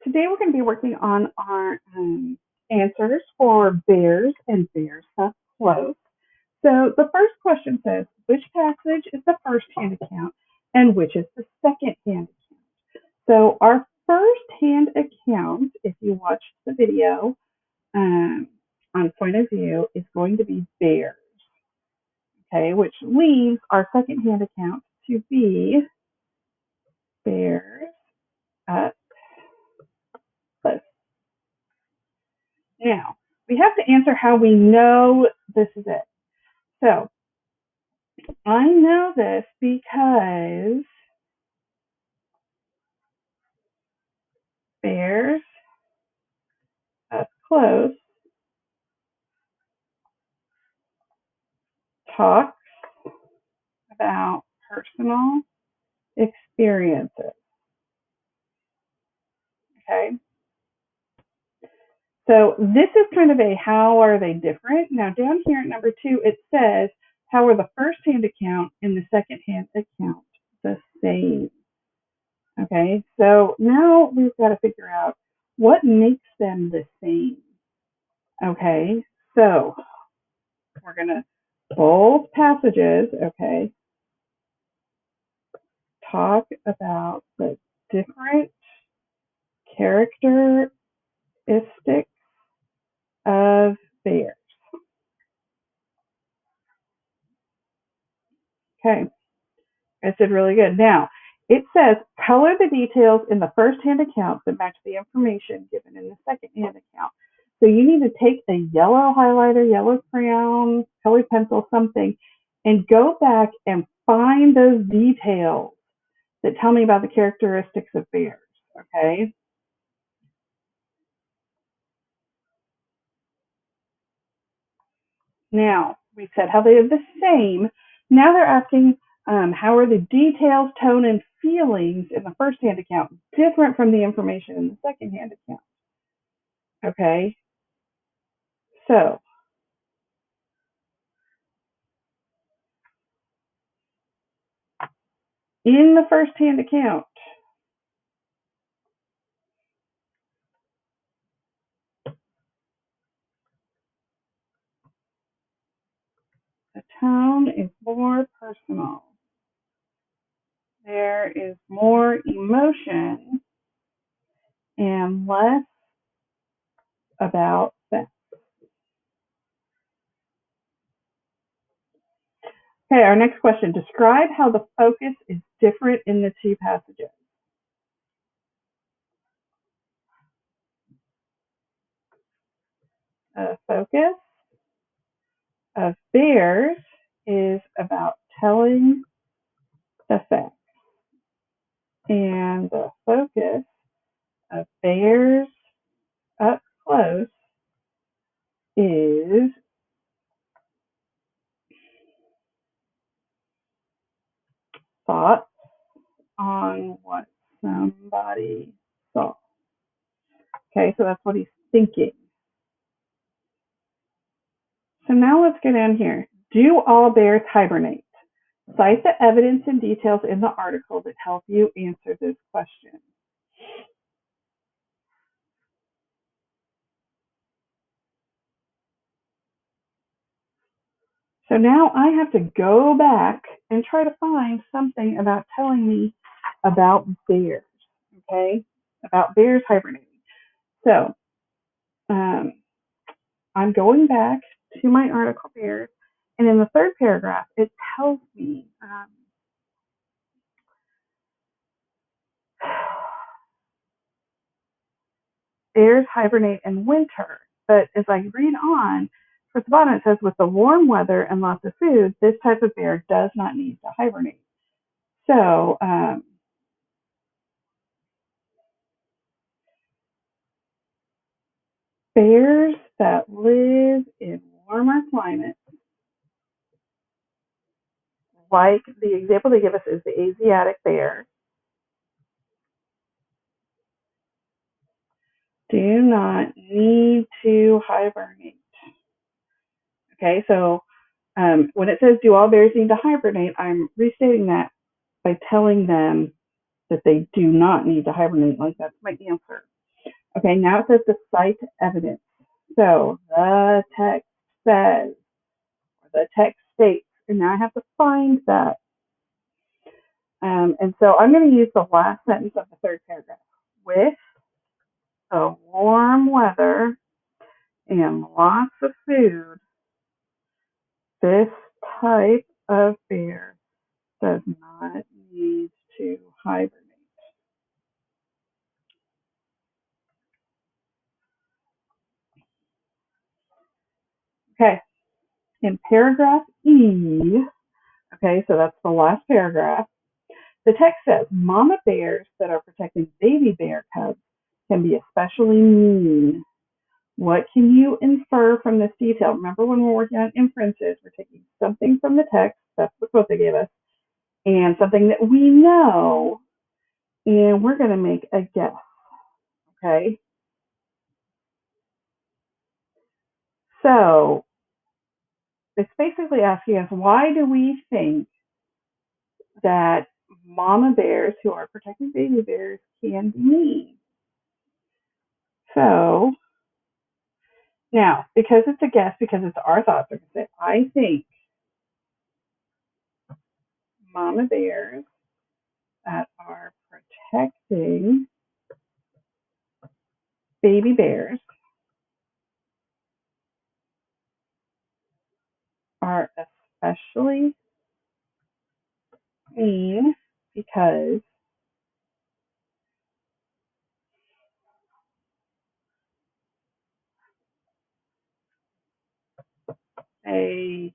Today we're going to be working on our answers for bears and bears up close. So the first question says, which passage is the first-hand account and which is the second-hand account? So our first-hand account, if you watched the video on point of view, is going to be bears, okay, which leaves our second-hand account to be bears up close. Now, we have to answer how we know this is it. So, I know this because bears up close talks about personal experiences. Okay. So this is kind of a how are they different? Now down here at number 2, it says how are the first hand account and the second hand account the same? Okay. So now we've got to figure out what makes them the same. Okay. So we're going to both passages, okay, talk about the different characteristics of bears. Okay, I did really good. Now, it says color the details in the first-hand account that match the information given in the second-hand account. So you need to take a yellow highlighter, yellow crayon, colored pencil, something, and go back and find those details that tell me about the characteristics of bears. Okay. Now, we said how they are the same. Now they're asking how are the details, tone, and feelings in the first-hand account different from the information in the second-hand account? Okay, so in the first-hand account, the tone is more personal. There is more emotion and less about sex. Okay, our next question. Describe how the focus is different in the two passages. Focus of bears is about telling the facts. And the focus of bears up close is thoughts on what somebody saw. Okay, so that's what he's thinking. So now let's get down here. Do all bears hibernate? Cite the evidence and details in the article that help you answer this question. So now I have to go back and try to find something about telling me about bears, okay? About bears hibernating. So I'm going back to my article bears, and in the third paragraph, it tells me bears hibernate in winter. But as I read on, towards the bottom, it says with the warm weather and lots of food, this type of bear does not need to hibernate. So bears that live in warmer climates, like the example they give us is the Asiatic bear, do not need to hibernate. Okay, so when it says do all bears need to hibernate, I'm restating that by telling them that they do not need to hibernate. Like that's my answer. Okay, now it says to cite evidence. So the text says, or the text states, and now I have to find that. And so I'm going to use the last sentence of the third paragraph. With the warm weather and lots of food, this type of bear does not need to hibernate. Okay, in paragraph E, okay, so that's the last paragraph, the text says mama bears that are protecting baby bear cubs can be especially mean. What can you infer from this detail? Remember, when we're working on inferences, we're taking something from the text, that's the quote they gave us, and something that we know, and we're going to make a guess, okay? So it's basically asking us, why do we think that mama bears who are protecting baby bears can be mean? So now, because it's a guess, because it's our thoughts, we're going to say, I think mama bears that are protecting baby bears are especially mean because they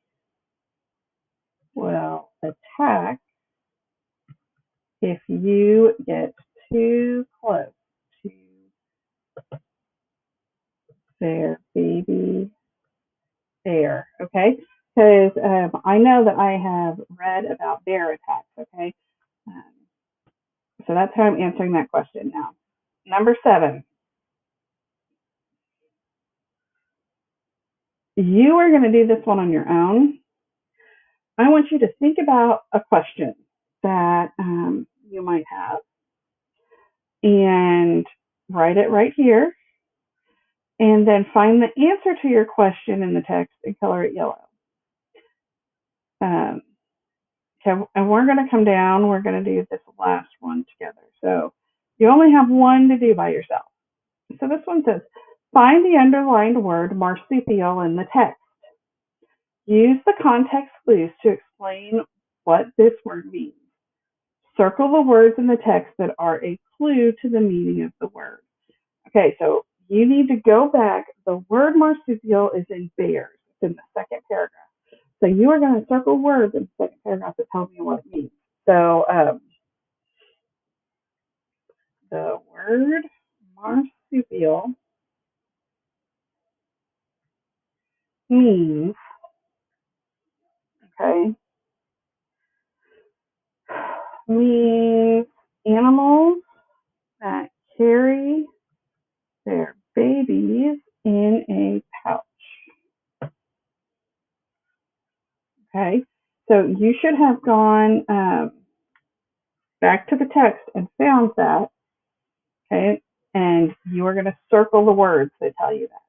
will attack if you get too close to their baby bear, okay? Because I know that I have read about bear attacks, okay? Um, so that's how I'm answering that question now. Number 7, you are going to do this one on your own. I want you to think about a question that you might have and write it right here, and then find the answer to your question in the text and color it yellow. Okay, and we're going to come down. We're going to do this last one together. So you only have one to do by yourself. So this one says, find the underlined word marsupial in the text. Use the context clues to explain what this word means. Circle the words in the text that are a clue to the meaning of the word. Okay, so you need to go back. The word marsupial is in bears. It's in the second paragraph. So you are going to circle words in the second paragraph that tell me what it means. So the word marsupial means, okay, means animals that carry their babies in a pouch. Okay, so you should have gone back to the text and found that, okay, and you are going to circle the words that tell you that.